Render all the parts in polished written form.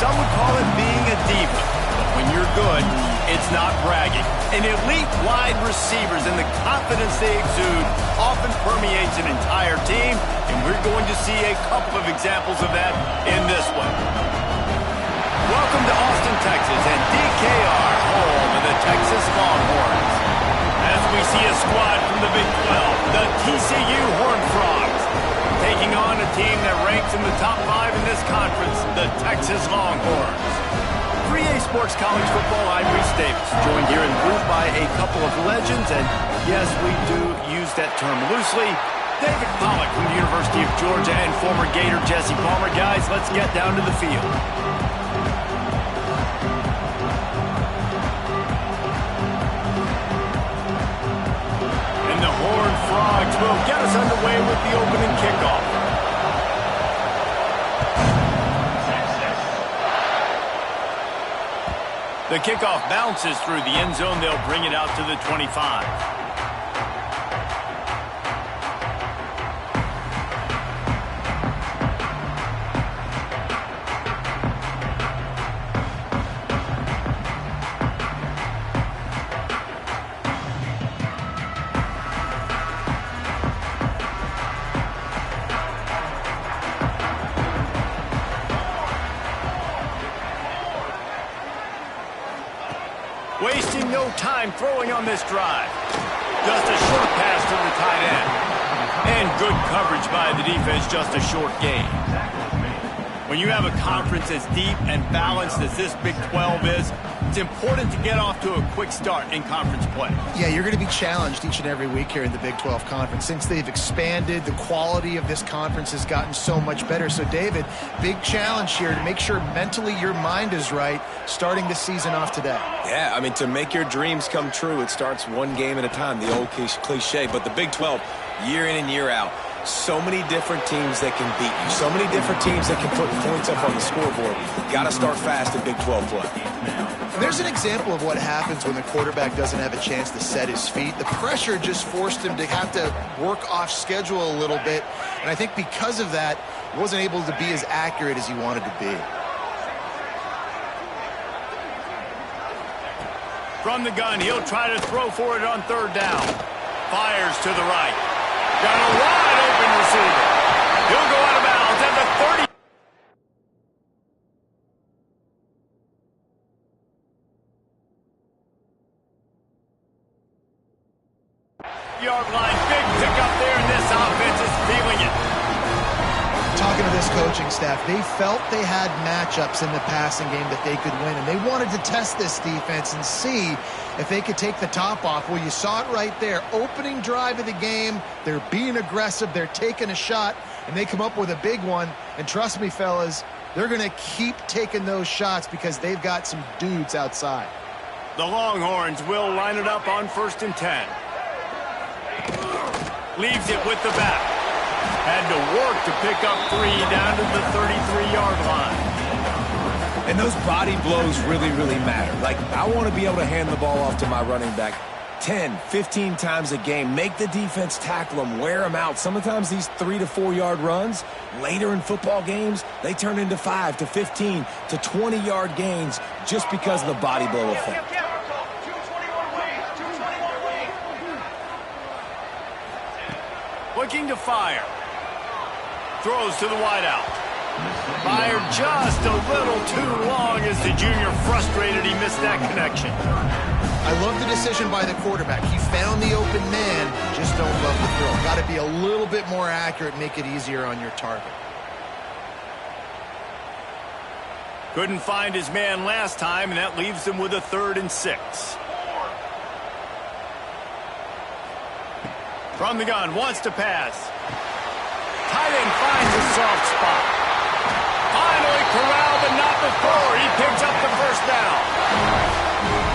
Some would call it being a diva. But when you're good, it's not bragging. And elite wide receivers and the confidence they exude often permeates an entire team, and we're going to see a couple of examples of that in this one. Welcome to Austin, Texas, and DKR, home of the Texas Longhorns. As we see a squad from the Big 12, the TCU Horned Frogs, taking on a team that ranks in the top 5 in this conference, the Texas Longhorns. 3A Sports College Football, I'm Reese Davis, joined here in booth by a couple of legends, and yes, we do use that term loosely. David Pollack from the University of Georgia and former Gator Jesse Palmer. Guys, let's get down to the field. And the Horned Frogs will get us underway with the opening kickoff. The kickoff bounces through the end zone. They'll bring it out to the 25. Wasting no time throwing on this drive. Just a short pass to the tight end. And good coverage by the defense, just a short gain. When you have a conference as deep and balanced as this Big 12 is, it's important to get off to a quick start in conference play. Yeah, you're going to be challenged each and every week here in the Big 12 Conference. Since they've expanded, the quality of this conference has gotten so much better. So, David, big challenge here to make sure mentally your mind is right starting the season off today. Yeah, I mean, to make your dreams come true, it starts one game at a time, the old cliche. But the Big 12, year in and year out, so many different teams that can beat you, so many different teams that can put points up on the scoreboard. Got to start fast in Big 12 play. There's an example of what happens when the quarterback doesn't have a chance to set his feet. The pressure just forced him to have to work off schedule a little bit, and I think because of that, he wasn't able to be as accurate as he wanted to be. From the gun, he'll try to throw for it on third down. Fires to the right. Got a wide open receiver. He'll go out of bounds at the 30. Yard line, big pickup there, and this offense is feeling it. Talking to this coaching staff, they felt they had matchups in the passing game that they could win, and they wanted to test this defense and see if they could take the top off. Well, you saw it right there. Opening drive of the game, they're being aggressive, they're taking a shot, and they come up with a big one. And trust me, fellas, they're going to keep taking those shots because they've got some dudes outside. The Longhorns will line it up on 1st and 10. Leaves it with the back. Had to work to pick up 3 down to the 33-yard line. And those body blows really, really matter. Like, I want to be able to hand the ball off to my running back 10, 15 times a game. Make the defense tackle them, wear them out. Sometimes these 3 to 4 yard runs, later in football games, they turn into 5 to 15 to 20-yard gains just because of the body blow effect. Looking to fire. Throws to the wideout. Fired just a little too long as the junior frustrated he missed that connection. I love the decision by the quarterback. He found the open man, just don't love the throw. Got to be a little bit more accurate, make it easier on your target. Couldn't find his man last time, and that leaves him with a 3rd and 6. From the gun, wants to pass. Tight end finds a soft spot. Finally corralled, but not before. He picks up the 1st down.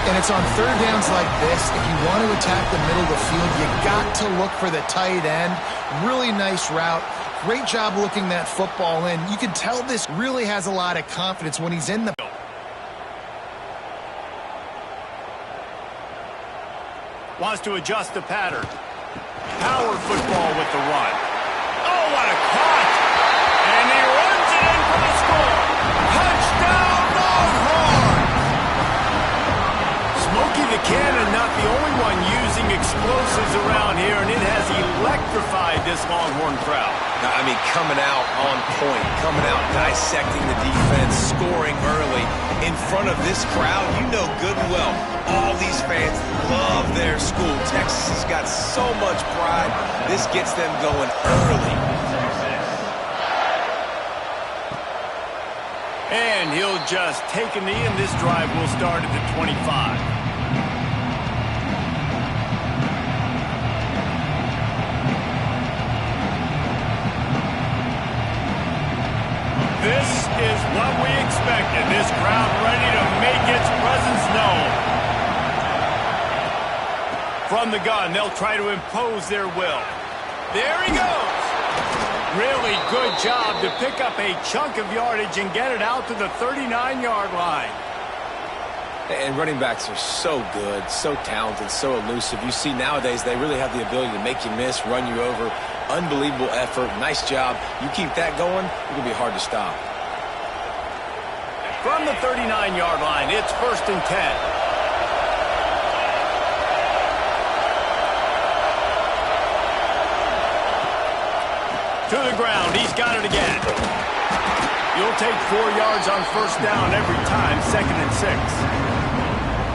And it's on 3rd downs like this. If you want to attack the middle of the field, you got to look for the tight end. Really nice route. Great job looking that football in. You can tell this really has a lot of confidence when he's in the... Wants to adjust the pattern. Power football with the run. Oh, what a cut! And he runs it in for the score. Touchdown, this Longhorn crowd. I mean, coming out on point, coming out dissecting the defense, scoring early in front of this crowd. You know good and well, all these fans love their school. Texas has got so much pride. This gets them going early. And he'll just take a knee, and this drive will start at the 25. This is what we expected. This crowd ready to make its presence known. From the gun, they'll try to impose their will. There he goes. Really good job to pick up a chunk of yardage and get it out to the 39-yard line. And running backs are so good, so talented, so elusive. You see nowadays they really have the ability to make you miss, run you over. Unbelievable effort. Nice job. You keep that going, it's going to be hard to stop. From the 39-yard line, it's 1st and 10. To the ground, he's got it again. You'll take 4 yards on 1st down every time, 2nd and 6.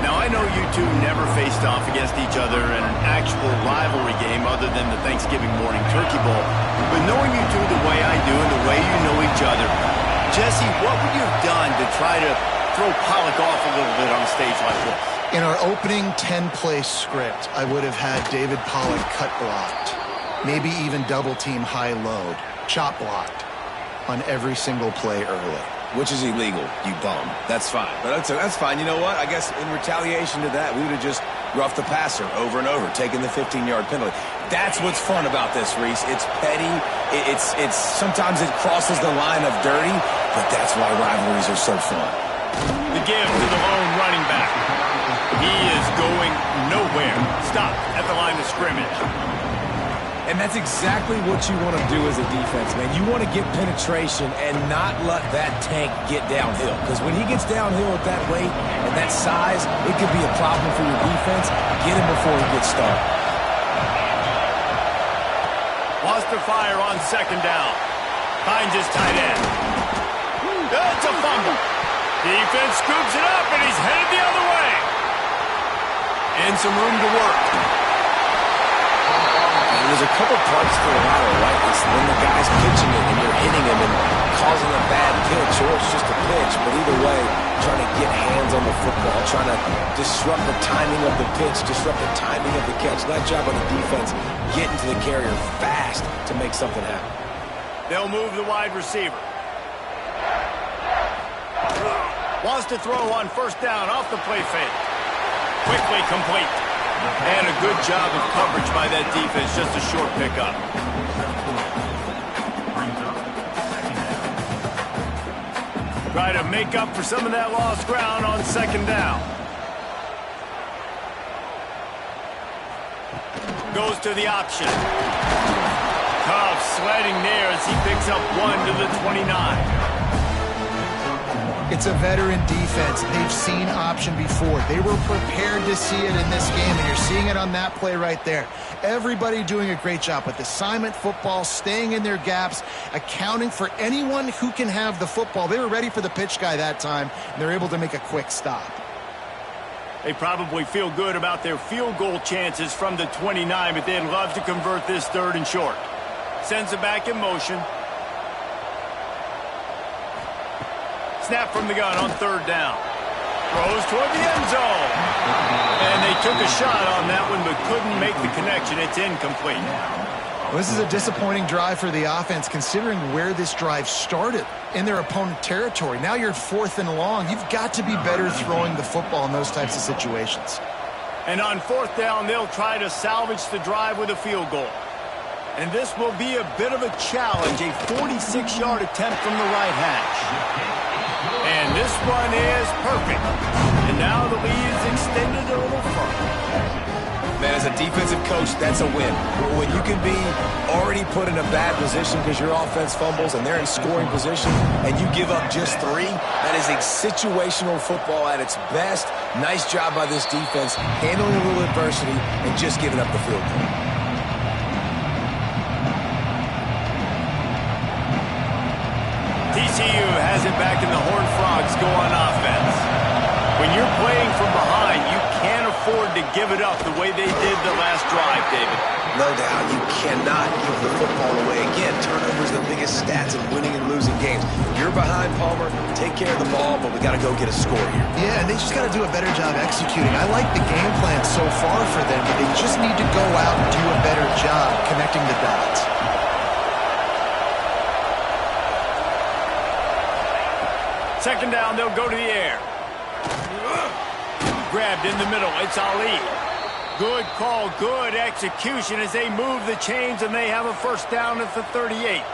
Now, I know you two never faced off against each other in an actual rivalry game other than the Thanksgiving morning turkey bowl. But knowing you two the way I do and the way you know each other, Jesse, what would you have done to try to throw Pollock off a little bit on a stage like this? In our opening 10-play script, I would have had David Pollock cut blocked. Maybe even double-team high-load, chop blocked on every single play early. Which is illegal, you bum. That's fine. But that's fine. You know what? I guess in retaliation to that, we would have just roughed the passer over and over, taking the 15-yard penalty. That's what's fun about this, Reese. It's petty. It's sometimes it crosses the line of dirty, but that's why rivalries are so fun. The give to the lone running back. He is going nowhere. Stop at the line of scrimmage. And that's exactly what you want to do as a defense, man. You want to get penetration and not let that tank get downhill. Because when he gets downhill at that weight and that size, it could be a problem for your defense. Get him before he gets started. Wants to fire on 2nd down. Finds his tight end. That's a fumble. Defense scoops it up, and he's headed the other way. And some room to work. There's a couple parts to the lateral, right? It's when the guy's pitching it and you're hitting him and causing a bad pitch, or it's just a pitch. But either way, trying to get hands on the football, trying to disrupt the timing of the pitch, disrupt the timing of the catch. That job on the defense, getting to the carrier fast to make something happen. They'll move the wide receiver. Wants to throw on 1st down off the play fake. Quickly complete. And a good job of coverage by that defense, just a short pickup. Try to make up for some of that lost ground on 2nd down. Goes to the option. Tough sledding there as he picks up 1 to the 29. It's a veteran defense. They've seen option before. They were prepared to see it in this game, and you're seeing it on that play right there. Everybody doing a great job with assignment football, staying in their gaps, accounting for anyone who can have the football. They were ready for the pitch guy that time, and they're able to make a quick stop. They probably feel good about their field goal chances from the 29, but they'd love to convert this 3rd and short. Sends it back in motion. Snap from the gun on 3rd down. Throws toward the end zone. And they took a shot on that one, but couldn't make the connection. It's incomplete. Well, this is a disappointing drive for the offense, considering where this drive started in their opponent territory. Now you're 4th and long. You've got to be better throwing the football in those types of situations. And on 4th down, they'll try to salvage the drive with a field goal. And this will be a bit of a challenge, a 46-yard attempt from the right hash. And this one is perfect. And now the lead's extended a little further. Man, as a defensive coach, that's a win. When you can be already put in a bad position because your offense fumbles and they're in scoring position and you give up just 3, that is a situational football at its best. Nice job by this defense, handling a little adversity and just giving up the field goal. TCU has it back, and the Horned Frogs go on offense. When you're playing from behind, you can't afford to give it up the way they did the last drive, David. No doubt, you cannot give the football away. Again, turnovers are the biggest stats in winning and losing games. You're behind, Palmer, take care of the ball, but we got to go get a score here. Yeah, and they just got to do a better job executing. I like the game plan so far for them, but they just need to go out and do a better job connecting the dots. Second down, they'll go to the air. Grabbed in the middle, it's Ali. Good call, good execution as they move the chains, and they have a first down at the 38.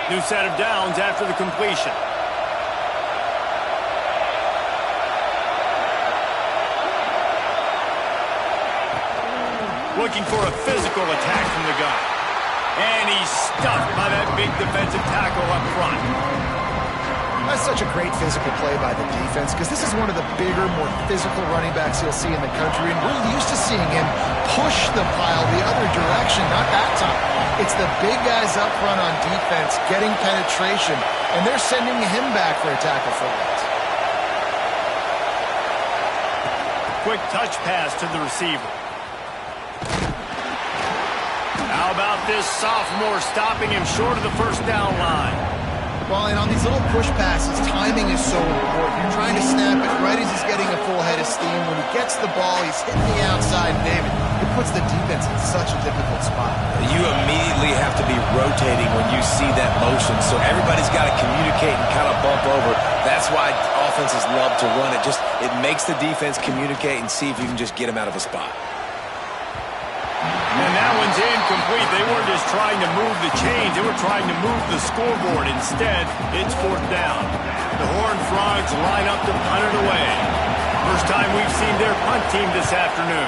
New set of downs after the completion. Looking for a physical attack from the gun. And he's stuffed by that big defensive tackle up front. That's such a great physical play by the defense because this is one of the bigger, more physical running backs you'll see in the country, and we're used to seeing him push the pile the other direction, not that time. It's the big guys up front on defense getting penetration, and they're sending him back for a tackle for that. Quick touch pass to the receiver. How about this sophomore stopping him short of the first down line? Well, and on these little push passes, timing is so important. You're trying to snap it right as he's getting a full head of steam. When he gets the ball, he's hitting the outside, David. It puts the defense in such a difficult spot. You immediately have to be rotating when you see that motion, so everybody's got to communicate and kind of bump over. That's why offenses love to run it. It makes the defense communicate and see if you can just get him out of a spot. And that one's incomplete. They weren't just trying to move the chains. They were trying to move the scoreboard. Instead, it's fourth down. The Horned Frogs line up to punt it away. First time we've seen their punt team this afternoon.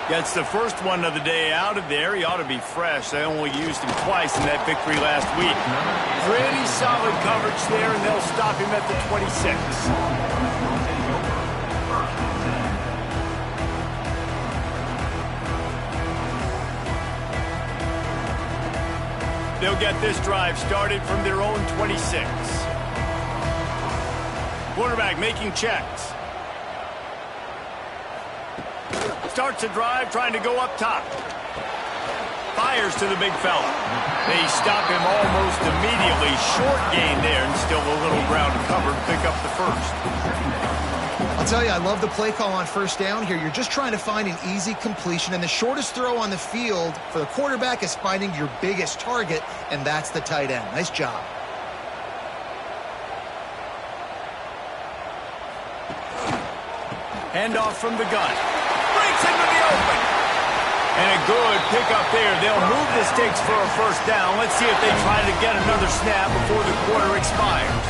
Gets the first one of the day out of there. He ought to be fresh. They only used him twice in that victory last week. Pretty solid coverage there, and they'll stop him at the 26. They'll get this drive started from their own 26. Quarterback making checks. Starts a drive trying to go up top. Fires to the big fella. They stop him almost immediately. Short gain there, and still a little ground covered. Pick up the first. I'll tell you, I love the play call on first down here. You're just trying to find an easy completion, and the shortest throw on the field for the quarterback is finding your biggest target, and that's the tight end. Nice job. Handoff from the gun. Breaks into the open. And a good pickup there. They'll move the sticks for a first down. Let's see if they try to get another snap before the quarter expires.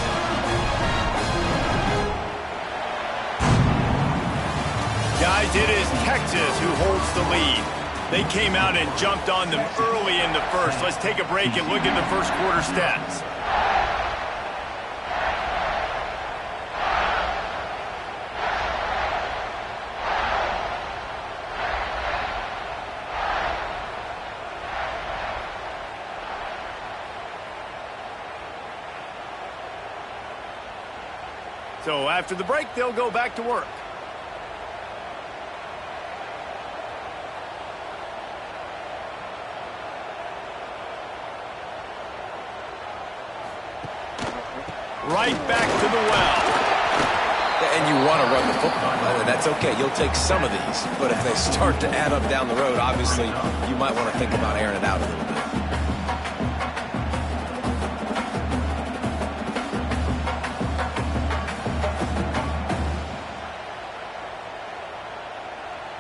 Guys, it is Texas who holds the lead. They came out and jumped on them early in the first. Let's take a break and look at the first quarter stats. So after the break, they'll go back to work. Right back to the well. And you want to run the football. That's okay. You'll take some of these. But if they start to add up down the road, obviously, you might want to think about airing it out a little bit.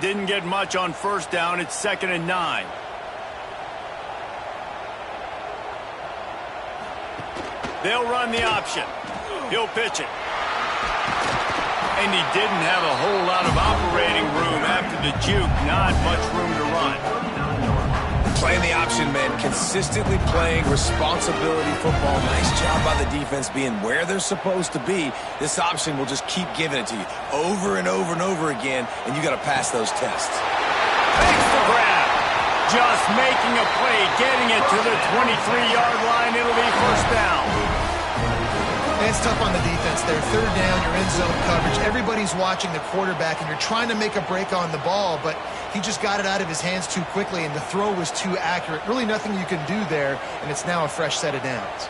Didn't get much on first down. It's 2nd and 9. They'll run the option. He'll pitch it. And he didn't have a whole lot of operating room after the juke. Not much room to run. Playing the option, man. Consistently playing responsibility football. Nice job by the defense being where they're supposed to be. This option will just keep giving it to you over and over and over again, and you got to pass those tests. Makes the grab. just making a play, getting it to the 23-yard line. It'll be first down. It's tough on the defense there. Third down, you're in zone coverage. Everybody's watching the quarterback, and you're trying to make a break on the ball, but he just got it out of his hands too quickly, and the throw was too accurate. Really nothing you can do there, and it's now a fresh set of downs.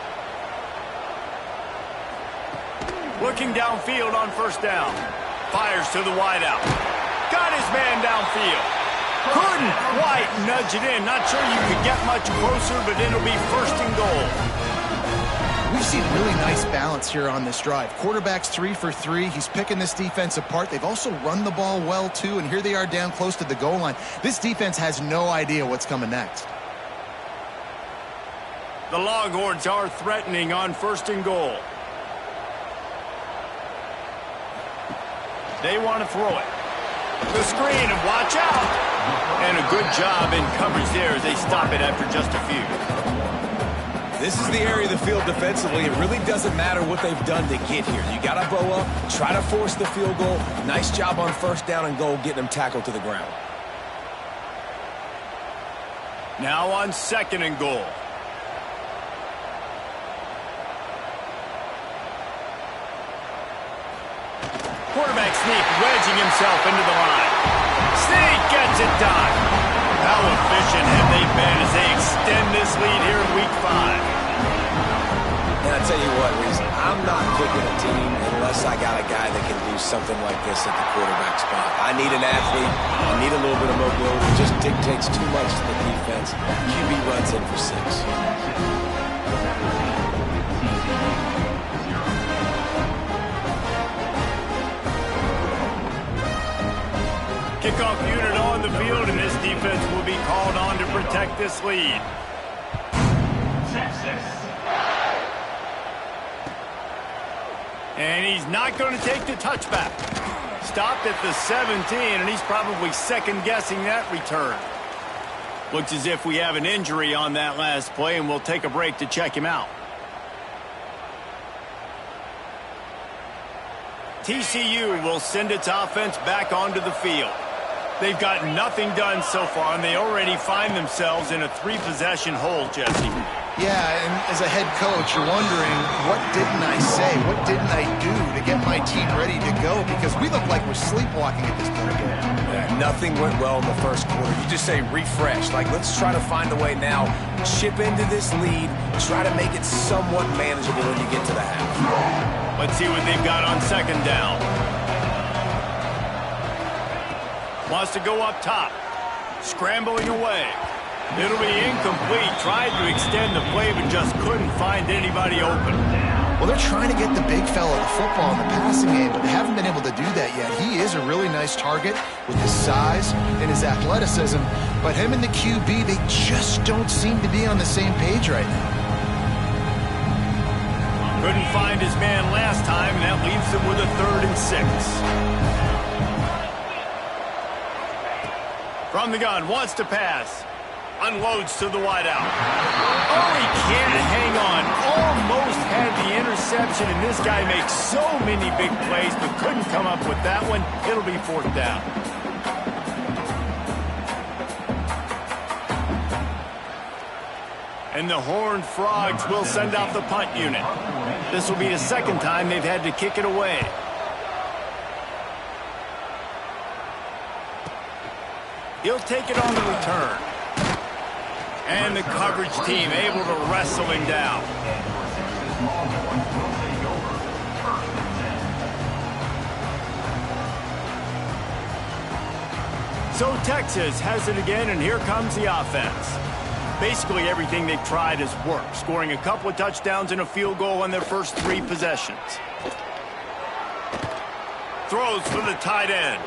Looking downfield on first down. Fires to the wideout. Got his man downfield. Couldn't quite nudge it in. Not sure you could get much closer, but it'll be first and goal. We've seen really nice balance here on this drive. Quarterback's 3 for 3. He's picking this defense apart. They've also run the ball well, too, and here they are down close to the goal line. This defense has no idea what's coming next. The Longhorns are threatening on first and goal. They want to throw it. The screen, and watch out. And a good job in coverage there as they stop it after just a few. This is the area of the field defensively. It really doesn't matter what they've done to get here. You got to bow up, try to force the field goal. Nice job on first down and goal, getting them tackled to the ground. Now on second and goal. Quarterback sneak, wedging himself into the line. Sneak gets it done. How efficient have they been as they extend this lead here in Week 5? And I tell you what, Reese, I'm not picking a team unless I got a guy that can do something like this at the quarterback spot. I need an athlete. I need a little bit of mobility. It just dictates too much to the defense. QB runs in for 6. Kickoff unit on the field, and this defense will be called on to protect this lead. And he's not going to take the touchback. Stopped at the 17, and he's probably second-guessing that return. Looks as if we have an injury on that last play, and we'll take a break to check him out. TCU will send its offense back onto the field. They've got nothing done so far, and they already find themselves in a 3-possession hole, Jesse. Yeah, and as a head coach, you're wondering, what didn't I say? What didn't I do to get my team ready to go? Because we look like we're sleepwalking at this point. Yeah, nothing went well in the first quarter. You just say refresh. Like, let's try to find a way now. Chip into this lead. Try to make it somewhat manageable when you get to the half. Let's see what they've got on second down. Wants to go up top. Scrambling away. It'll be incomplete. Tried to extend the play, but just couldn't find anybody open. Well, they're trying to get the big fella the football in the passing game, but they haven't been able to do that yet. He is a really nice target with his size and his athleticism, but him and the QB, they just don't seem to be on the same page right now. Couldn't find his man last time, and that leaves them with a 3rd and 6. From the gun, wants to pass. Unloads to the wideout. Oh, he can't hang on. Almost had the interception, and this guy makes so many big plays, but couldn't come up with that one. It'll be 4th down. And the Horned Frogs will send out the punt unit. This will be the 2nd time they've had to kick it away. He'll take it on the return. And the coverage team able to wrestle him down. So Texas has it again, and here comes the offense. Basically everything they've tried has worked, scoring a couple of touchdowns and a field goal on their first 3 possessions. Throws for the tight end.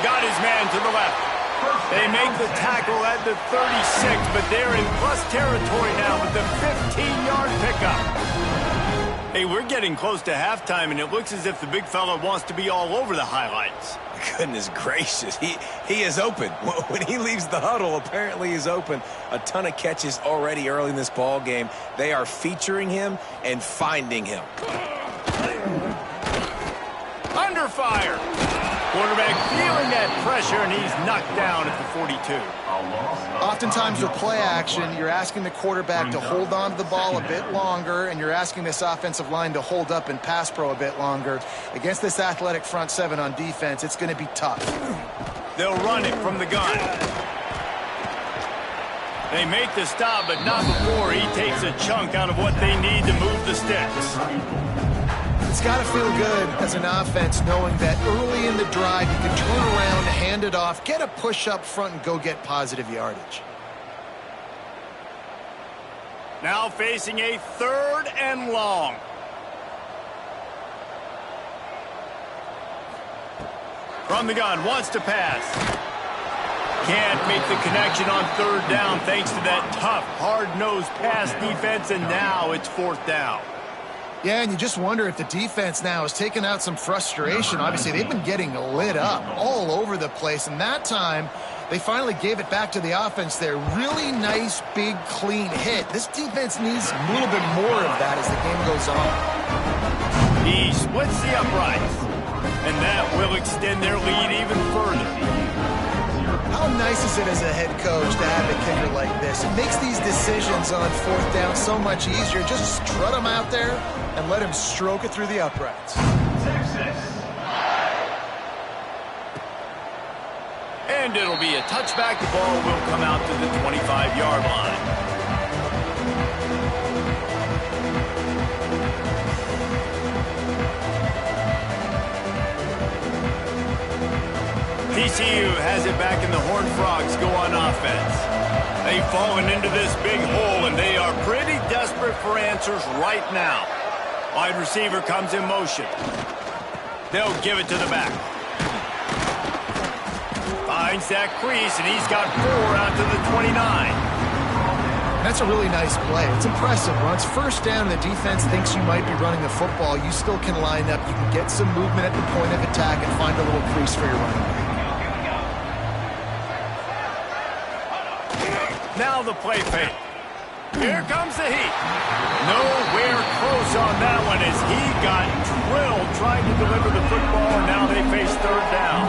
Got his man to the left. They make the tackle at the 36, but they're in plus territory now with the 15-yard pickup. Hey, we're getting close to halftime, and it looks as if the big fella wants to be all over the highlights. Goodness gracious, he is open. When he leaves the huddle, apparently he's open. A ton of catches already early in this ball game. They are featuring him and finding him. Under fire. Quarterback feeling that pressure, and he's knocked down at the 42. Oftentimes with play action, you're asking the quarterback to hold on to the ball a bit longer, and you're asking this offensive line to hold up in pass pro a bit longer. Against this athletic front seven on defense, it's going to be tough. They'll run it from the gun. They make the stop, but not before he takes a chunk out of what they need to move the sticks. It's got to feel good as an offense knowing that early in the drive you can turn around, hand it off, get a push up front, and go get positive yardage. Now facing a 3rd and long. From the gun, wants to pass. Can't make the connection on 3rd down thanks to that tough, hard-nosed pass defense, and now it's 4th down. Yeah, and you just wonder if the defense now has taken out some frustration. Obviously, they've been getting lit up all over the place, and that time they finally gave it back to the offense there. Really nice, big, clean hit. This defense needs a little bit more of that as the game goes on. He splits the uprights, and that will extend their lead even further. How nice is it as a head coach to have a kicker like this? It makes these decisions on 4th down so much easier. Just strut him out there and let him stroke it through the uprights. And it'll be a touchback. The ball will come out to the 25-yard line. TCU has it back, and the Horned Frogs go on offense. They've fallen into this big hole, and they are pretty desperate for answers right now. Wide receiver comes in motion. They'll give it to the back. Finds that crease, and he's got 4 out to the 29. That's a really nice play. It's impressive. When it's 1st down and the defense thinks you might be running the football, you still can line up. You can get some movement at the point of attack and find a little crease for your running back. Now the play fake. Here comes the heat. Nowhere close on that one as he got drilled trying to deliver the football, and now they face 3rd down.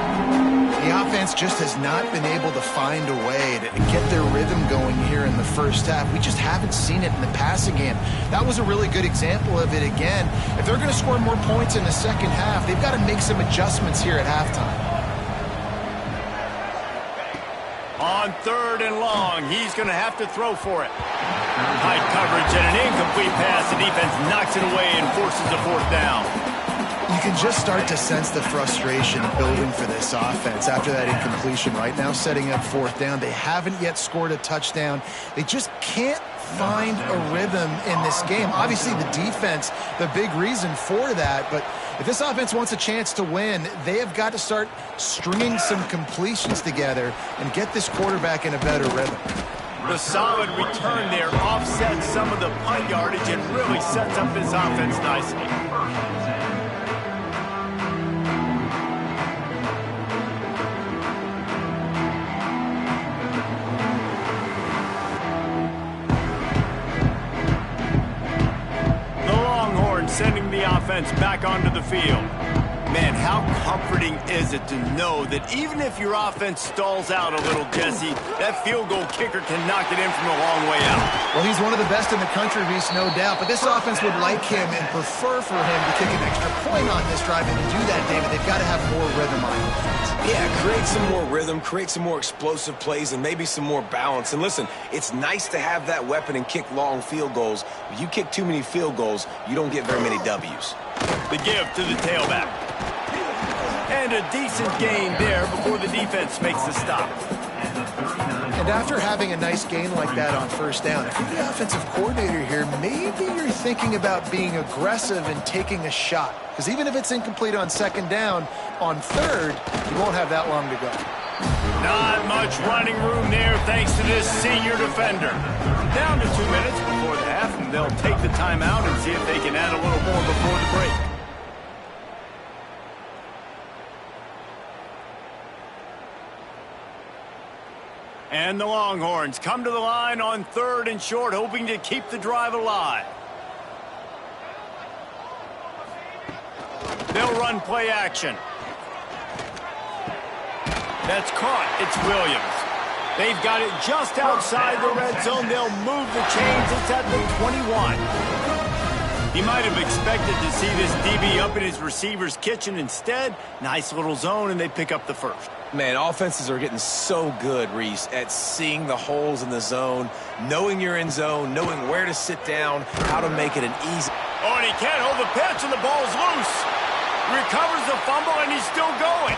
The offense just has not been able to find a way to get their rhythm going here in the first half. We just haven't seen it in the passing game. That was a really good example of it again. If they're going to score more points in the second half, they've got to make some adjustments here at halftime. On 3rd and long, he's going to have to throw for it. Tight coverage and an incomplete pass. The defense knocks it away and forces a 4th down. You can just start to sense the frustration building for this offense after that incompletion. Right now, setting up 4th down. They haven't yet scored a touchdown. They just can't find a rhythm in this game. Obviously, the defense, the big reason for that, but if this offense wants a chance to win, they have got to start stringing some completions together and get this quarterback in a better rhythm. The solid return there offsets some of the punt yardage and really sets up this offense nicely. Sending the offense back onto the field. Man, how comforting is it to know that even if your offense stalls out a little, Jesse, that field goal kicker can knock it in from a long way out. Well, he's one of the best in the country, Reese, no doubt. But this offense would like him and prefer for him to kick an extra point on this drive. And to do that, David, they've got to have more rhythm on offense. Yeah, create some more rhythm, create some more explosive plays, and maybe some more balance. And listen, it's nice to have that weapon and kick long field goals. If you kick too many field goals, you don't get very many W's. The give to the tailback. And a decent gain there before the defense makes the stop. And after having a nice gain like that on 1st down, if you're the offensive coordinator here, maybe you're thinking about being aggressive and taking a shot. Because even if it's incomplete on 2nd down, on 3rd, you won't have that long to go. Not much running room there thanks to this senior defender. Down to 2 minutes before the half, and they'll take the timeout and see if they can add a little more before the break. And the Longhorns come to the line on 3rd and short, hoping to keep the drive alive. They'll run play action. That's caught. It's Williams. They've got it just outside the red zone. They'll move the chains. It's at the 21. He might have expected to see this DB up in his receiver's kitchen. Instead, nice little zone, and they pick up the first. Man, offenses are getting so good, Reese, at seeing the holes in the zone, knowing you're in zone, knowing where to sit down, how to make it an easy. Oh, and he can't hold the pitch, and the ball's loose. Recovers the fumble, and he's still going.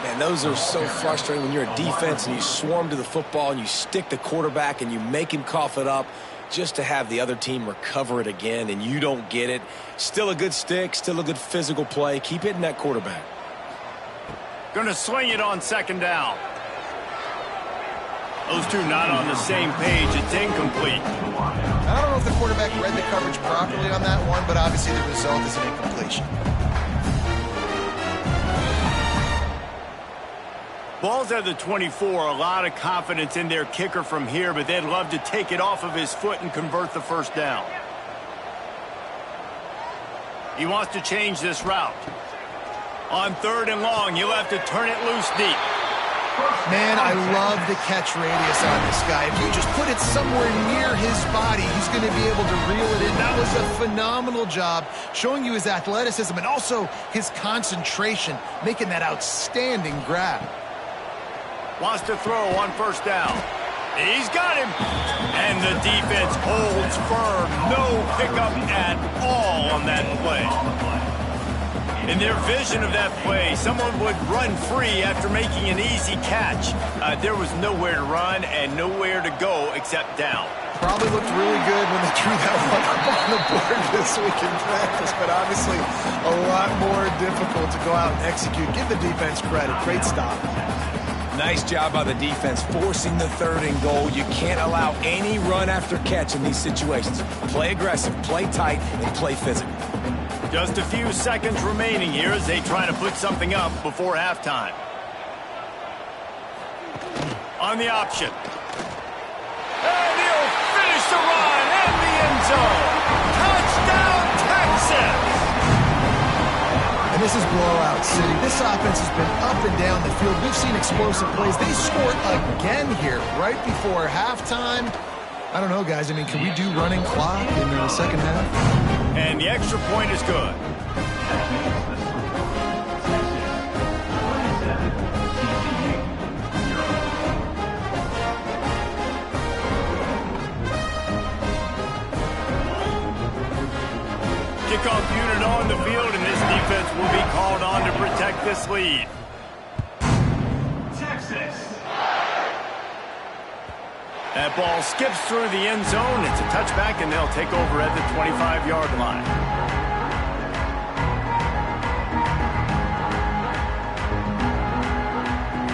Man, those are so frustrating when you're a defense and you swarm to the football and you stick the quarterback and you make him cough it up just to have the other team recover it again and you don't get it. Still a good stick, still a good physical play. Keep hitting that quarterback. Going to swing it on second down. Those two not on the same page. It's incomplete. I don't know if the quarterback read the coverage properly on that one, but obviously the result is an incompletion. Ball's at the 24. A lot of confidence in their kicker from here, but they'd love to take it off of his foot and convert the first down. He wants to change this route. On third and long, he'll have to turn it loose deep. Man, I love the catch radius on this guy. If you just put it somewhere near his body, he's going to be able to reel it in. That was a phenomenal job, showing you his athleticism and also his concentration, making that outstanding grab. Wants to throw on first down. He's got him. And the defense holds firm. No pickup at all on that play. In their vision of that play, someone would run free after making an easy catch. There was nowhere to run and nowhere to go except down. Probably looked really good when they drew that one up on the board this week in practice, but obviously a lot more difficult to go out and execute. Give the defense credit. Great stop. Nice job by the defense forcing the third and goal. You can't allow any run after catch in these situations. Play aggressive, play tight, and play physical. Just a few seconds remaining here as they try to put something up before halftime. On the option. And he'll finish the run in the end zone. Touchdown, Texas! And this is blowout city. This offense has been up and down the field. We've seen explosive plays. They scored again here right before halftime. I don't know, guys. I mean, can we do running clock in the second half? And the extra point is good. Kickoff unit on the field, and this defense will be called on to protect this lead. Texas. That ball skips through the end zone. It's a touchback, and they'll take over at the 25-yard line.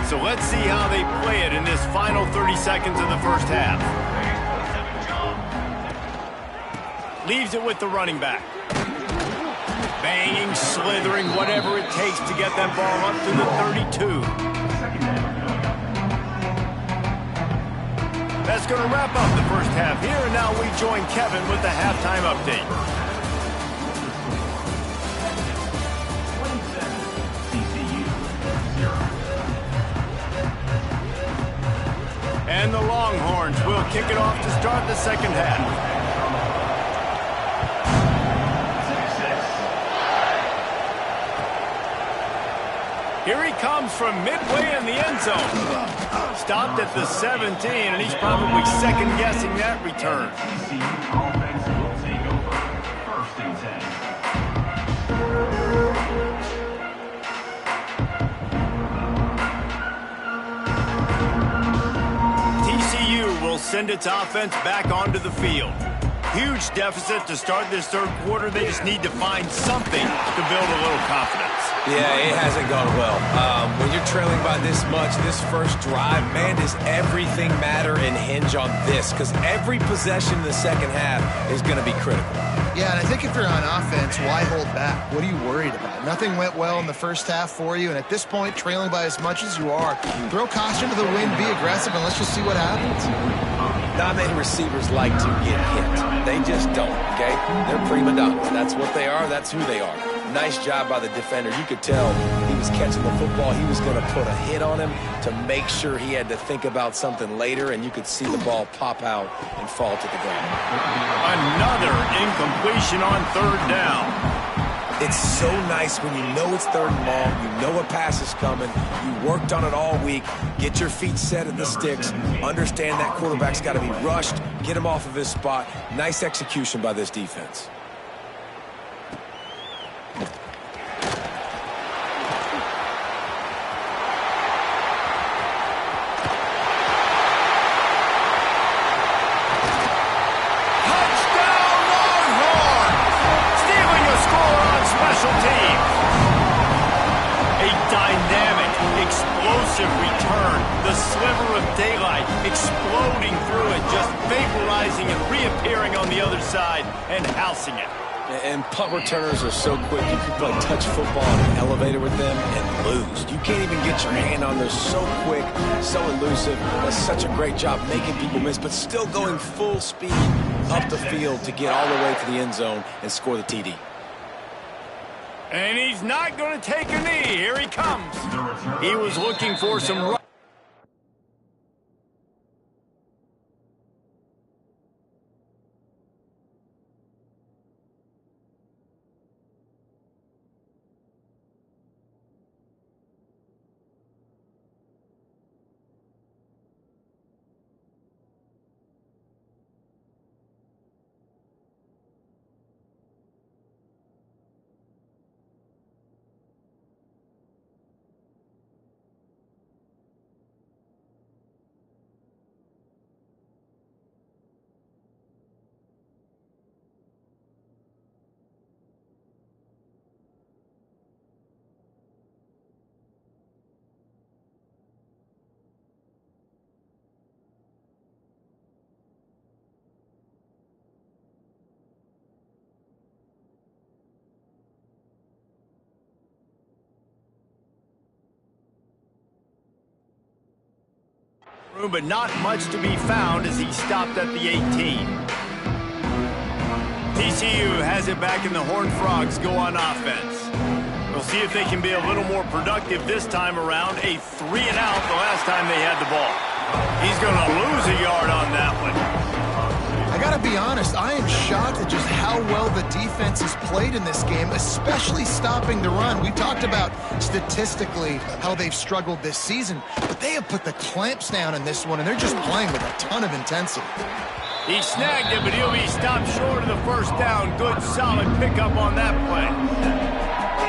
So let's see how they play it in this final 30 seconds of the first half. Leaves it with the running back. Banging, slithering, whatever it takes to get that ball up to the 32. That's going to wrap up the first half here, and now we join Kevin with the halftime update. And the Longhorns will kick it off to start the second half. Here he comes from midway in the end zone. Stopped at the 17, and he's probably second-guessing that return. TCU will send its offense back onto the field. Huge deficit to start this third quarter. They just need to find something to build a little confidence. Yeah, it hasn't gone well. When you're trailing by this much, this first drive, man, does everything matter and hinge on this? Because every possession in the second half is going to be critical. Yeah, and I think if you're on offense, why hold back? What are you worried about? Nothing went well in the first half for you, and at this point, trailing by as much as you are, throw caution to the wind, be aggressive, and let's just see what happens. Not many receivers like to get hit. They just don't, okay? They're prima donnas. That's what they are. That's who they are. Nice job by the defender. You could tell he was catching the football. He was going to put a hit on him to make sure he had to think about something later, and you could see the ball pop out and fall to the ground. Another incompletion on third down. It's so nice when you know it's third and long, you know a pass is coming, you worked on it all week, get your feet set at the sticks, understand that quarterback's got to be rushed, get him off of his spot. Nice execution by this defense. Return, the sliver of daylight exploding through it, just vaporizing and reappearing on the other side and housing it. And punt returners are so quick, you can play touch football in an elevator with them and lose. You can't even get your hand on them. So quick, so elusive. Does such a great job making people miss, but still going full speed up the field to get all the way to the end zone and score the TD. And he's not going to take a knee. Here he comes. He was looking for some... But not much to be found as he stopped at the 18. TCU has it back and the Horned Frogs go on offense. We'll see if they can be a little more productive this time around. A 3-and-out the last time they had the ball. He's going to lose a yard on that one. I got to be honest, I am shocked at just how well the defense has played in this game, especially stopping the run. We talked about statistically how they've struggled this season, but they have put the clamps down in this one, and they're just playing with a ton of intensity. He snagged it, but he'll be stopped short of the first down. Good, solid pickup on that play.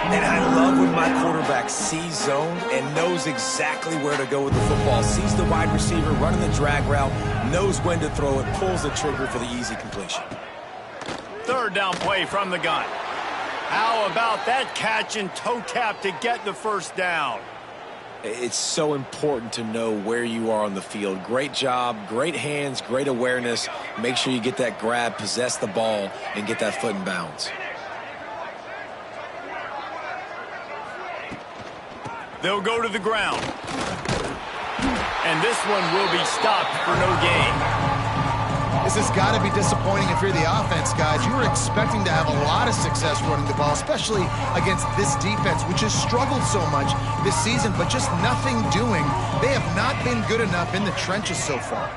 And I love when my quarterback sees zone and knows exactly where to go with the football. Sees the wide receiver running the drag route, knows when to throw it, pulls the trigger for the easy completion. Third down play from the gun. How about that catch and toe tap to get the first down? It's so important to know where you are on the field. Great job, great hands, great awareness. Make sure you get that grab, possess the ball, and get that foot in bounds. They'll go to the ground. And this one will be stopped for no gain. This has got to be disappointing if you're the offense, guys. You were expecting to have a lot of success running the ball, especially against this defense, which has struggled so much this season, but just nothing doing. They have not been good enough in the trenches so far.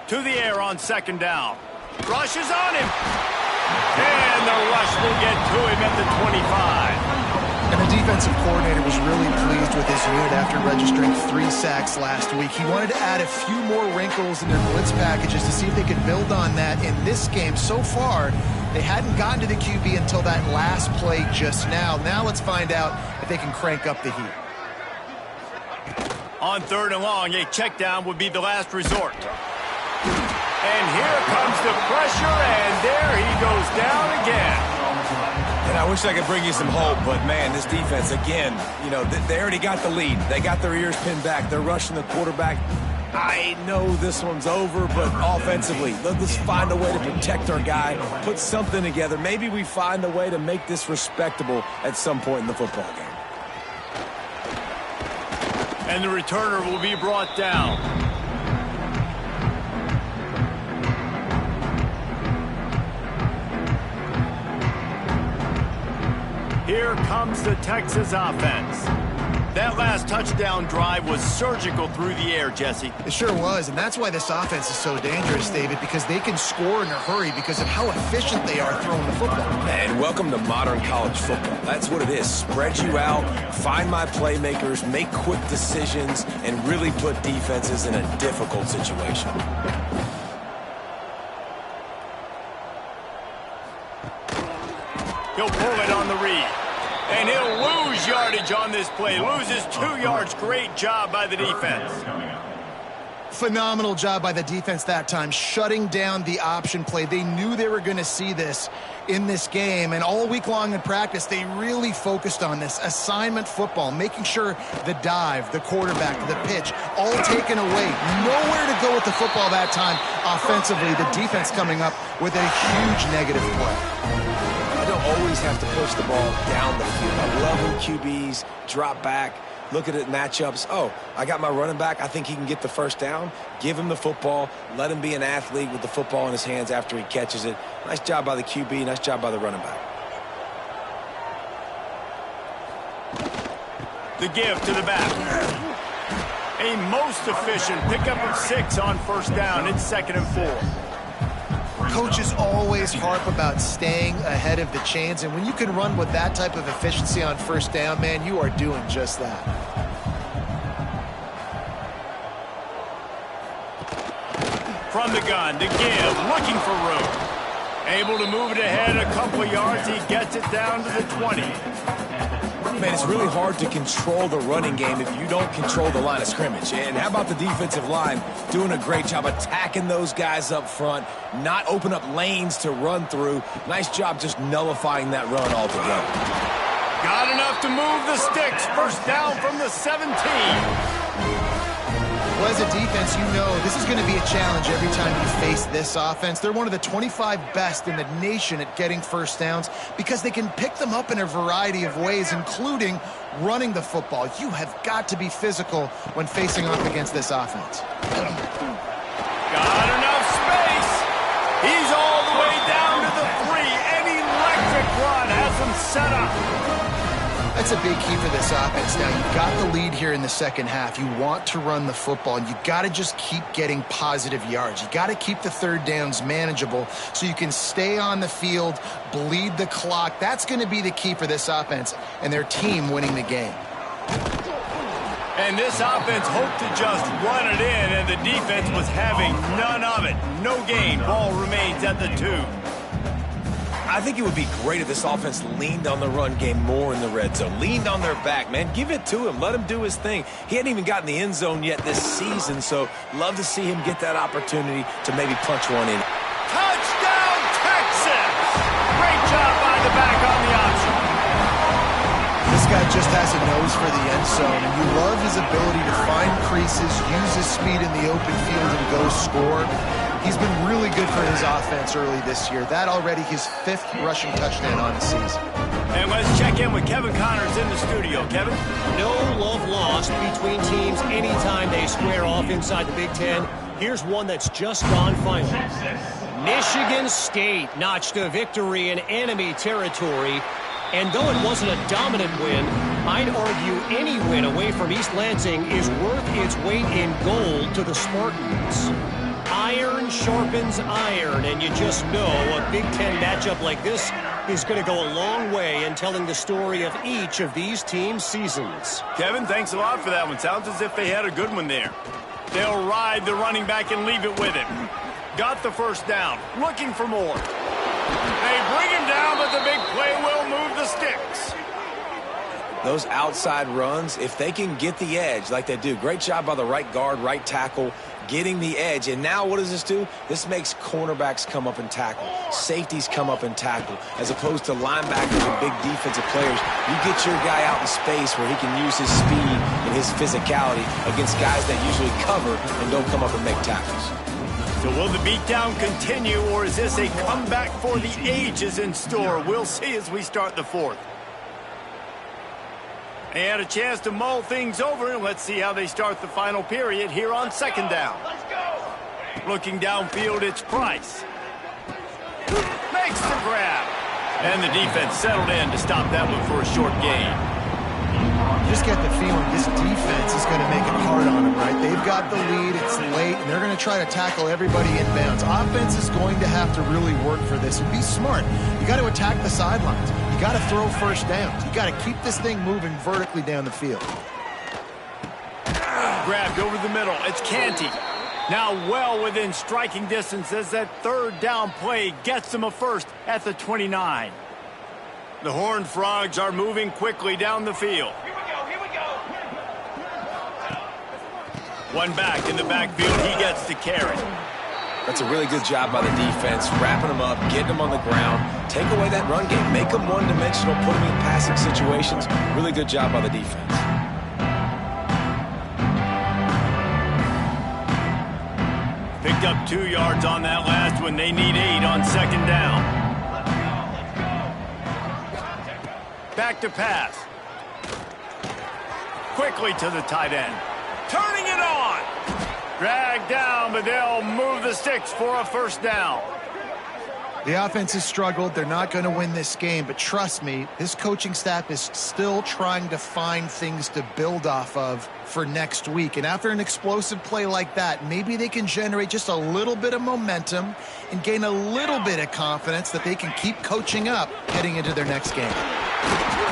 To the air on second down. Rush is on him. And the rush will get to him at the 25. And the defensive coordinator was really pleased with his unit after registering 3 sacks last week. He wanted to add a few more wrinkles in their blitz packages to see if they could build on that in this game. So far, they hadn't gotten to the QB until that last play just now. Now let's find out if they can crank up the heat. On third and long, a check down would be the last resort. And here comes the pressure, and there he goes down again. And I wish I could bring you some hope, but, man, this defense, again, you know, they already got the lead. They got their ears pinned back. They're rushing the quarterback. I know this one's over, but offensively, let's find a way to protect our guy, put something together. Maybe we find a way to make this respectable at some point in the football game. And the returner will be brought down. Here comes the Texas offense. That last touchdown drive was surgical through the air, Jesse. It sure was, and that's why this offense is so dangerous, David, because they can score in a hurry because of how efficient they are throwing the football. And welcome to modern college football. That's what it is. Spread you out, find my playmakers, make quick decisions, and really put defenses in a difficult situation. He'll pull it on the read. And he'll lose yardage on this play. Loses 2 yards. Great job by the defense. Phenomenal job by the defense that time, shutting down the option play. They knew they were going to see this in this game, and all week long in practice, they really focused on this assignment football, making sure the dive, the quarterback, the pitch, all taken away. Nowhere to go with the football that time offensively. The defense coming up with a huge negative play. Don't always have to push the ball down the field. I love when QBs drop back, look at it matchups. Oh, I got my running back. I think he can get the first down. Give him the football. Let him be an athlete with the football in his hands after he catches it. Nice job by the QB. Nice job by the running back. The give to the back. A most efficient pickup of 6 on first down. It's 2nd and 4. Coaches always harp about staying ahead of the chains, and when you can run with that type of efficiency on first down, man, you are doing just that. From the gun, to give, looking for room. Able to move it ahead a couple of yards. He gets it down to the 20. Man, it's really hard to control the running game if you don't control the line of scrimmage. And how about the defensive line doing a great job attacking those guys up front, not open up lanes to run through. Nice job just nullifying that run altogether. Got enough to move the sticks. First down from the 17. Well, as a defense, you know this is going to be a challenge every time you face this offense. They're one of the 25 best in the nation at getting first downs because they can pick them up in a variety of ways, including running the football. You have got to be physical when facing off against this offense. Got enough space. He's all the way down to the 3. An electric run has him set up. That's a big key for this offense. Now, you've got the lead here in the second half. You want to run the football, and you've got to just keep getting positive yards. You've got to keep the third downs manageable so you can stay on the field, bleed the clock. That's going to be the key for this offense and their team winning the game. And this offense hoped to just run it in, and the defense was having none of it. No gain. Ball remains at the 2. I think it would be great if this offense leaned on the run game more in the red zone. Leaned on their back, man. Give it to him. Let him do his thing. He hadn't even gotten the end zone yet this season, so love to see him get that opportunity to maybe punch one in. Touchdown, Texas! Great job by the back on the option. This guy just has a nose for the end zone, and you love his ability to find creases, use his speed in the open field, and go score. He's been really good for his offense early this year. That already his 5th rushing touchdown on the season. And let's check in with Kevin Connors in the studio. Kevin? No love lost between teams anytime they square off inside the Big Ten. Here's one that's just gone final. Michigan State notched a victory in enemy territory. And though it wasn't a dominant win, I'd argue any win away from East Lansing is worth its weight in gold to the Spartans. Iron sharpens iron, and you just know a Big Ten matchup like this is going to go a long way in telling the story of each of these teams' seasons. Kevin, thanks a lot for that one. Sounds as if they had a good one there. They'll ride the running back and leave it with him. Got the first down. Looking for more. They bring him down, but the big play will move the sticks. Those outside runs, if they can get the edge like they do, great job by the right guard, right tackle, getting the edge. And now what does this do? This makes cornerbacks come up and tackle. Safeties come up and tackle. As opposed to linebackers and big defensive players, you get your guy out in space where he can use his speed and his physicality against guys that usually cover and don't come up and make tackles. So will the beatdown continue, or is this a comeback for the ages in store? We'll see as we start the 4th. They had a chance to mull things over, and let's see how they start the final period here on 2nd down. Let's go. Looking downfield, it's Price. Makes the grab. And the defense settled in to stop that one for a short gain. You just get the feeling this defense is going to make it hard on them, right? They've got the lead, it's late, and they're going to try to tackle everybody inbounds. Offense is going to have to really work for this and be smart. You got to attack the sidelines. You got to throw first downs. You got to keep this thing moving vertically down the field. Grabbed over the middle. It's Canty. Now well within striking distance as that third down play gets them a first at the 29. The Horned Frogs are moving quickly down the field. Here we go. One back in the backfield. He gets to carry. That's a really good job by the defense, wrapping them up, getting them on the ground, take away that run game, make them one-dimensional, put them in passing situations. Really good job by the defense. Picked up 2 yards on that last one. They need 8 on second down. Back to pass. Quickly to the tight end. Turning it on. Dragged down, but they'll move the sticks for a first down. The offense has struggled. They're not going to win this game, but trust me, this coaching staff is still trying to find things to build off of for next week. And after an explosive play like that, maybe they can generate just a little bit of momentum and gain a little bit of confidence that they can keep coaching up heading into their next game.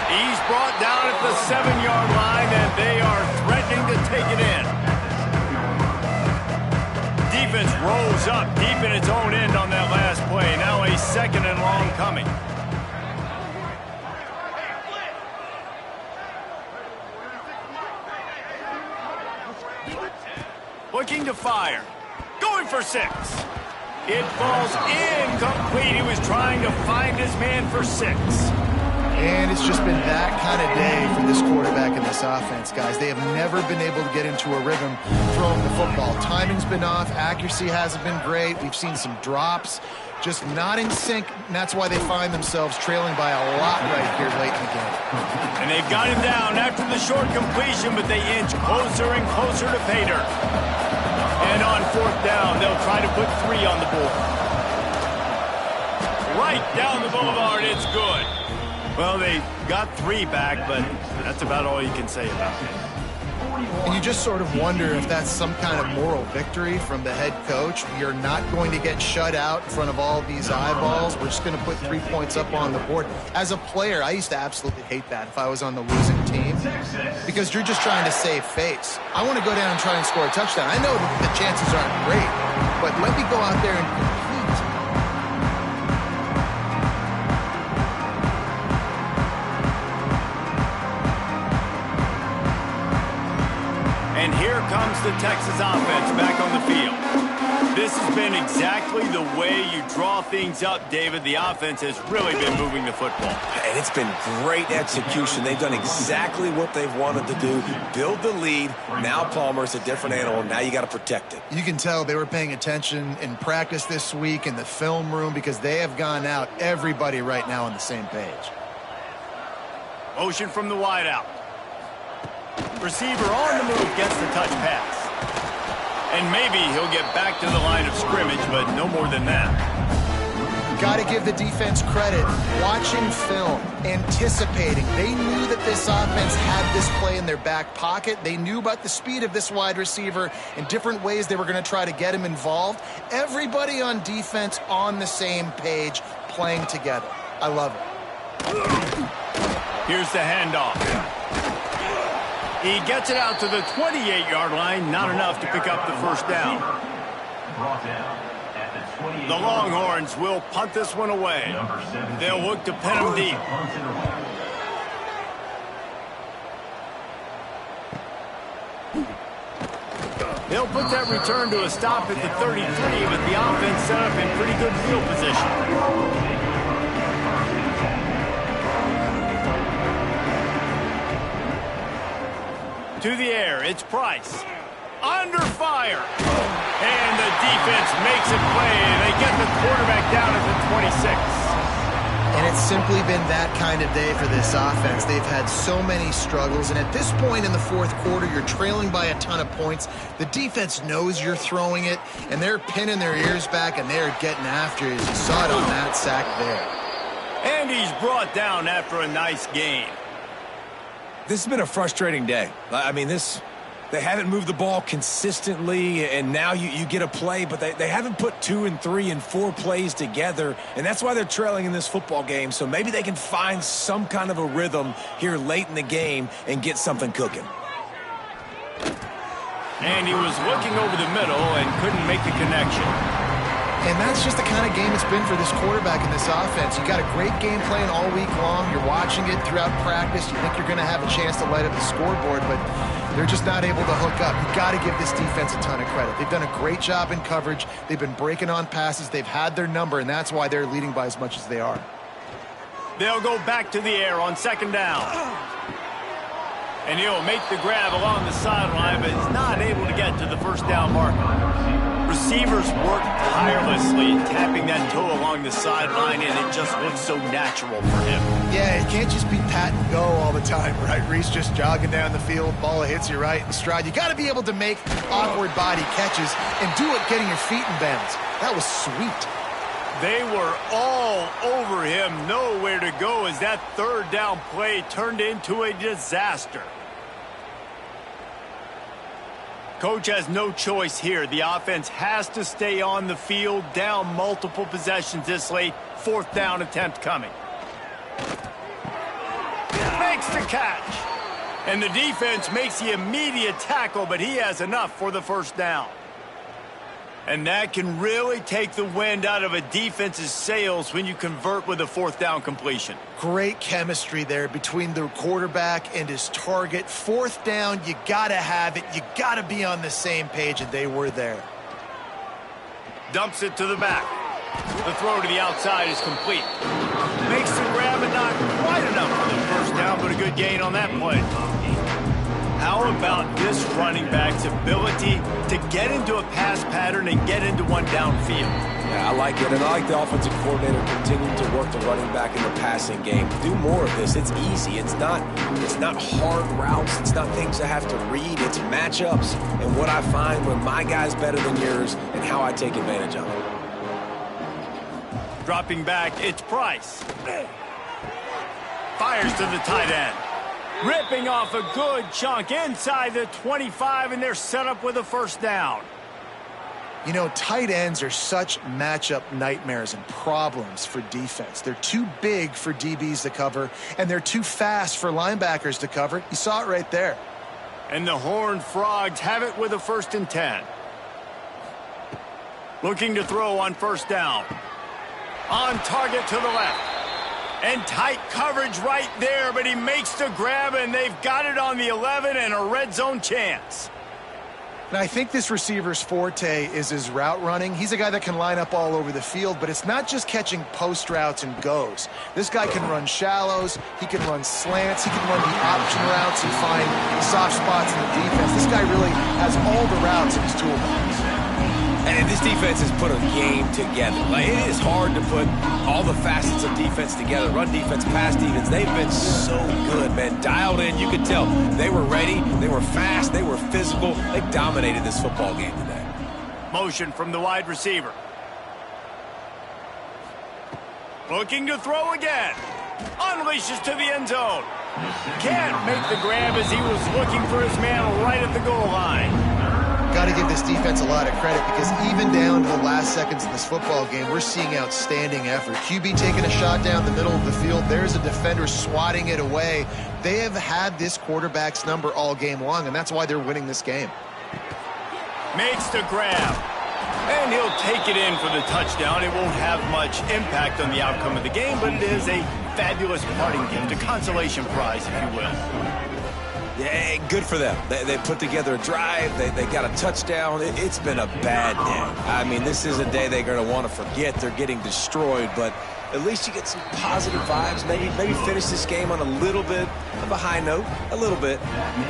He's brought down at the 7-yard line, and they are threatening to take it in. Defense rolls up deep in its own end on that last play. Now a second and long coming. Looking to fire. Going for 6. It falls incomplete. He was trying to find his man for 6. And it's just been that kind of day for this quarterback and this offense, guys. They have never been able to get into a rhythm throwing the football. Timing's been off. Accuracy hasn't been great. We've seen some drops. Just not in sync, and that's why they find themselves trailing by a lot right here late in the game. And they've got him down after the short completion, but they inch closer and closer to pay dirt. And on fourth down, they'll try to put 3 on the board. Right down the boulevard, it's good. Well, they got 3 back, but that's about all you can say about it. And you just sort of wonder if that's some kind of moral victory from the head coach. You're not going to get shut out in front of all these eyeballs. We're just going to put 3 points up on the board. As a player, I used to absolutely hate that if I was on the losing team because you're just trying to save face. I want to go down and try and score a touchdown. I know that the chances aren't great, but let me go out there and compete. And here comes the Texas offense back on the field. This has been exactly the way you draw things up, David. The offense has really been moving the football. And it's been great execution. They've done exactly what they've wanted to do. Build the lead. Now Palmer's a different animal. Now you got to protect it. You can tell they were paying attention in practice this week in the film room because they have gone out, everybody right now on the same page. Motion from the wideout. Receiver on the move gets the touch pass. And maybe he'll get back to the line of scrimmage, but no more than that. Got to give the defense credit. Watching film, anticipating. They knew that this offense had this play in their back pocket. They knew about the speed of this wide receiver and different ways they were going to try to get him involved. Everybody on defense on the same page, playing together. I love it. Here's the handoff. He gets it out to the 28-yard line. Not enough to pick up the first down. The Longhorns will punt this one away. They'll look to pin him deep. They'll put that return to a stop at the 33, but the offense set up in pretty good field position. To the air, it's Price. Under fire. And the defense makes a play. They get the quarterback down at the 26. And it's simply been that kind of day for this offense. They've had so many struggles, and at this point in the fourth quarter, you're trailing by a ton of points. The defense knows you're throwing it, and they're pinning their ears back, and they're getting after it, as you saw it on that sack there. And And he's brought down after a nice gain. This has been a frustrating day. I mean, they haven't moved the ball consistently, and now you get a play, but they haven't put 2 and 3 and 4 plays together, and that's why they're trailing in this football game. So maybe they can find some kind of a rhythm here late in the game and get something cooking. And he was looking over the middle and couldn't make the connection. And that's just the kind of game it's been for this quarterback in this offense. You got a great game plan all week long. You're watching it throughout practice. You think you're going to have a chance to light up the scoreboard, but they're just not able to hook up. You got to give this defense a ton of credit. They've done a great job in coverage. They've been breaking on passes. They've had their number, and that's why they're leading by as much as they are. They'll go back to the air on second down. And he'll make the grab along the sideline, but is not able to get to the first down marker. Receivers work tirelessly, tapping that toe along the sideline, and it just looks so natural for him. Yeah, it can't just be pat and go all the time, right? Reese just jogging down the field, ball hits you right in stride. You got to be able to make awkward body catches and do it getting your feet in bounds. That was sweet. They were all over him, nowhere to go as that third down play turned into a disaster. Coach has no choice here. The offense has to stay on the field, down multiple possessions this late. Fourth down attempt coming. Makes the catch. And the defense makes the immediate tackle, but he has enough for the first down. And that can really take the wind out of a defense's sails when you convert with a fourth down completion. Great chemistry there between the quarterback and his target. Fourth down, you got to have it. You got to be on the same page, and they were there. Dumps it to the back. The throw to the outside is complete. Makes the grab and not quite enough for the first down, but a good gain on that play. How about this running back's ability to get into a pass pattern and get into one downfield? Yeah, I like it, and I like the offensive coordinator continuing to work the running back in the passing game. Do more of this. It's easy. It's not hard routes. It's not things I have to read. It's matchups and what I find when my guy's better than yours and how I take advantage of it. Dropping back, it's Price. Fires to the tight end. Ripping off a good chunk inside the 25, and they're set up with a first down. You know, tight ends are such matchup nightmares and problems for defense. They're too big for DBs to cover, and they're too fast for linebackers to cover. You saw it right there. And the Horned Frogs have it with a 1st and 10. Looking to throw on first down. On target to the left. And tight coverage right there, but he makes the grab, and they've got it on the 11 and a red zone chance. And I think this receiver's forte is his route running. He's a guy that can line up all over the field, but it's not just catching post routes and goes. This guy can run shallows, he can run slants, he can run the option routes and find soft spots in the defense. This guy really has all the routes in his toolbox. And this defense has put a game together. Like, it is hard to put all the facets of defense together. Run defense, pass defense. They've been so good, man. Dialed in. You could tell they were ready. They were fast. They were physical. They dominated this football game today. Motion from the wide receiver. Looking to throw again. Unleashes to the end zone. Can't make the grab as he was looking for his man right at the goal line. Got to give this defense a lot of credit because even down to the last seconds of this football game, we're seeing outstanding effort. QB taking a shot down the middle of the field. There's a defender swatting it away. They have had this quarterback's number all game long, and that's why they're winning this game. Makes the grab. And he'll take it in for the touchdown. It won't have much impact on the outcome of the game, but it is a fabulous parting gift, a consolation prize, if you will. Yeah, good for them. They put together a drive. They got a touchdown. It's been a bad day. I mean, this is a day they're going to want to forget. They're getting destroyed, but at least you get some positive vibes. Maybe finish this game on a little bit of a high note, a little bit.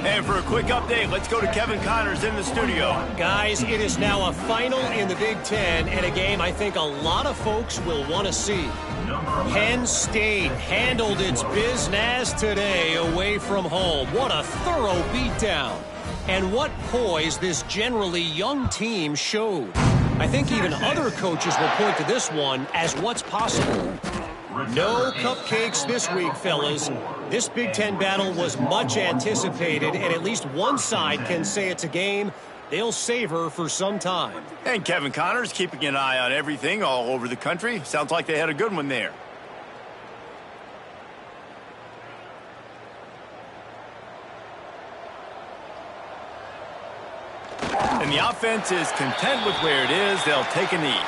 And for a quick update, let's go to Kevin Connors in the studio. Guys, it is now a final in the Big Ten and a game I think a lot of folks will want to see. Penn State handled its business today away from home. What a thorough beatdown. And what poise this generally young team showed. I think even other coaches will point to this one as what's possible. No cupcakes this week, fellas. This Big Ten battle was much anticipated, and at least one side can say it's a game they'll savor for some time. And Kevin Connors keeping an eye on everything all over the country. Sounds like they had a good one there. And the offense is content with where it is. They'll take a knee.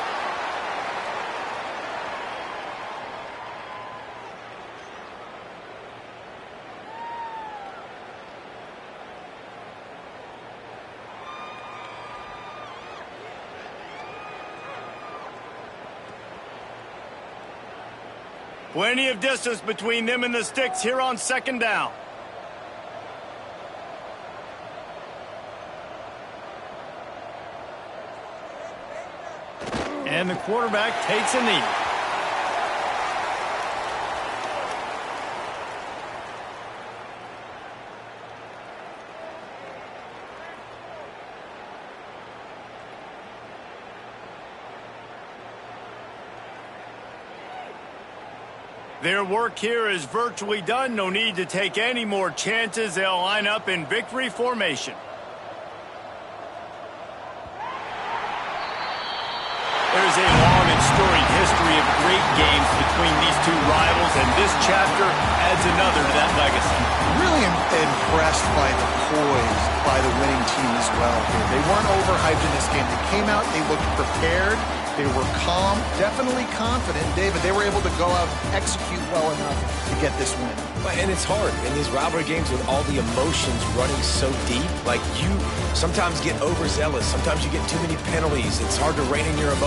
Plenty of distance between them and the sticks here on second down. And the quarterback takes a knee. Their work here is virtually done. No need to take any more chances. They'll line up in victory formation. There's a long and storied history of great games between these two rivals, and this chapter adds another to that legacy. Really impressed by the poise by the winning team as well here. They weren't overhyped in this game. They came out, they looked prepared, they were calm, definitely confident. David, they were able to go out and execute well enough to get this win. And it's hard in these rivalry games with all the emotions running so deep. Like, you sometimes get overzealous. Sometimes you get too many penalties. It's hard to rein in your emotions.